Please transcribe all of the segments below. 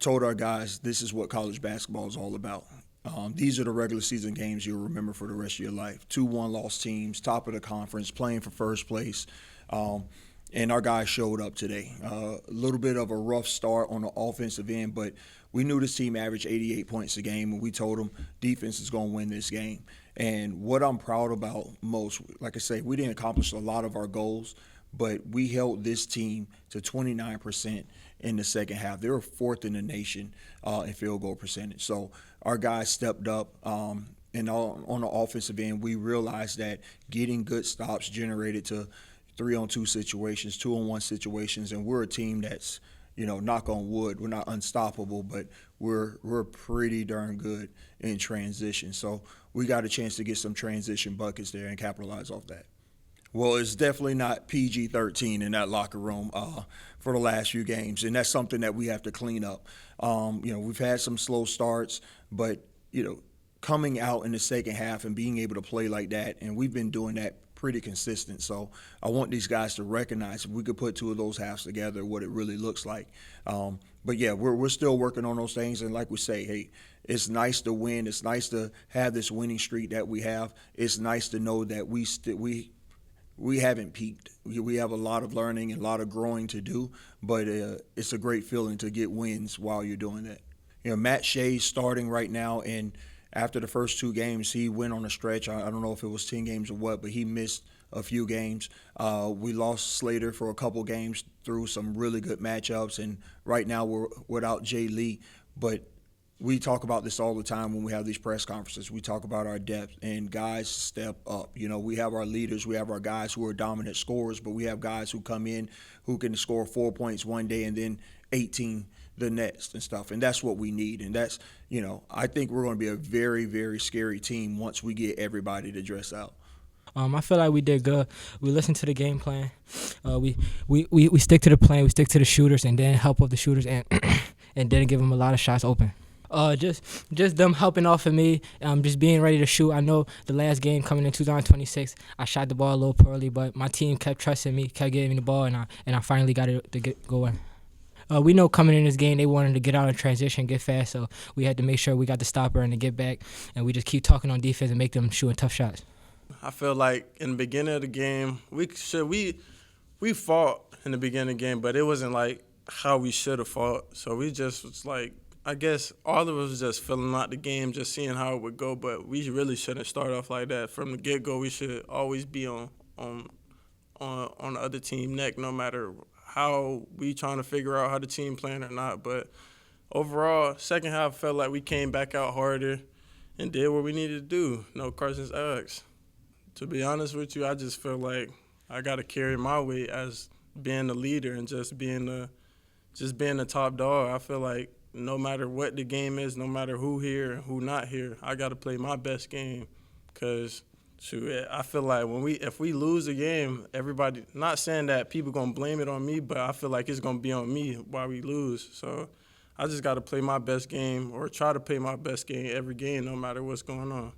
told our guys this is what college basketball is all about. These are the regular season games you'll remember for the rest of your life. 2 one-loss teams, top of the conference, playing for first place. And our guys showed up today. A little bit of a rough start on the offensive end, but we knew this team averaged 88 points a game, and we told them defense is going to win this game. And what I'm proud about most, like I say, we didn't accomplish a lot of our goals, but we held this team to 29% in the second half. They were 4th in the nation in field goal percentage. So our guys stepped up. And on the offensive end, we realized that getting good stops generated to 3-on-2 situations, 2-on-1 situations, and we're a team that's, knock on wood, we're not unstoppable, but we're pretty darn good in transition. So we got a chance to get some transition buckets there and capitalize off that. Well, it's definitely not PG-13 in that locker room for the last few games, and that's something that we have to clean up. We've had some slow starts, but, coming out in the second half and being able to play like that, and we've been doing that pretty consistent. So I want these guys to recognize if we could put 2 of those halves together, what it really looks like. But yeah, we're still working on those things. And like we say, hey, it's nice to win. It's nice to have this winning streak that we have. It's nice to know that we haven't peaked. We have a lot of learning and a lot of growing to do, but it's a great feeling to get wins while you're doing that. Matt Shea's starting right now, and after the first 2 games, he went on a stretch. I don't know if it was 10 games or what, but he missed a few games. We lost Slater for a couple games through some really good matchups, and right now we're without Jay Lee. But we talk about this all the time when we have these press conferences. We talk about our depth, and guys step up. We have our leaders. We have our guys who are dominant scorers, but we have guys who come in who can score 4 points one day and then 18 the next and stuff. And that's what we need. And that's, I think we're going to be a very, very scary team once we get everybody to dress out. I feel like we did good. We listened to the game plan. We stick to the plan. We stick to the shooters and then help with the shooters and didn't give them a lot of shots open. Just them helping off of me, just being ready to shoot. I know the last game coming in 2026, I shot the ball a little poorly, but my team kept trusting me, kept giving me the ball, and I finally got it to get going. We know coming in this game they wanted to get out in transition, get fast, so we had to make sure we got the stopper and to get back, and we just keep talking on defense and make them shooting tough shots. I feel like in the beginning of the game, we fought in the beginning of the game, but it wasn't like how we should have fought. So we just was like, I guess all of us was just filling out the game, just seeing how it would go, but we really shouldn't start off like that. From the get-go, we should always be on the other team neck, no matter how we trying to figure out how the team playing or not. But overall, second half felt like we came back out harder and did what we needed to do. No questions asked. To be honest with you, I just feel like I got to carry my weight as being the leader and just being the top dog. I feel like no matter what the game is, no matter who here and who not here, I got to play my best game because I feel like if we lose a game, everybody, not saying that people going to blame it on me, but I feel like it's going to be on me while we lose. So I just got to play my best game or try to play my best game every game no matter what's going on.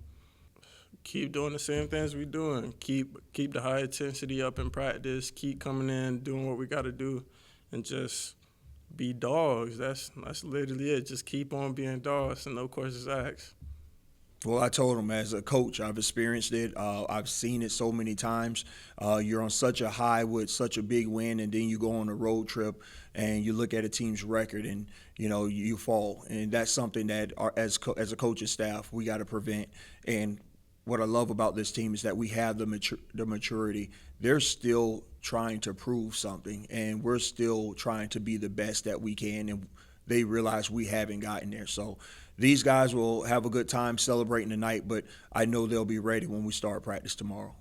Keep doing the same things we're doing. Keep the high intensity up in practice. Keep coming in, doing what we got to do, and just be dogs. That's literally it. Just keep on being dogs and no questions asked. Well, I told him as a coach, I've experienced it. I've seen it so many times. You're on such a high with such a big win, and then you go on a road trip and you look at a team's record and, you fall. And that's something that as a coaching staff, we got to prevent. And what I love about this team is that we have the maturity. They're still trying to prove something, and we're still trying to be the best that we can, and they realize we haven't gotten there. So these guys will have a good time celebrating tonight, but I know they'll be ready when we start practice tomorrow.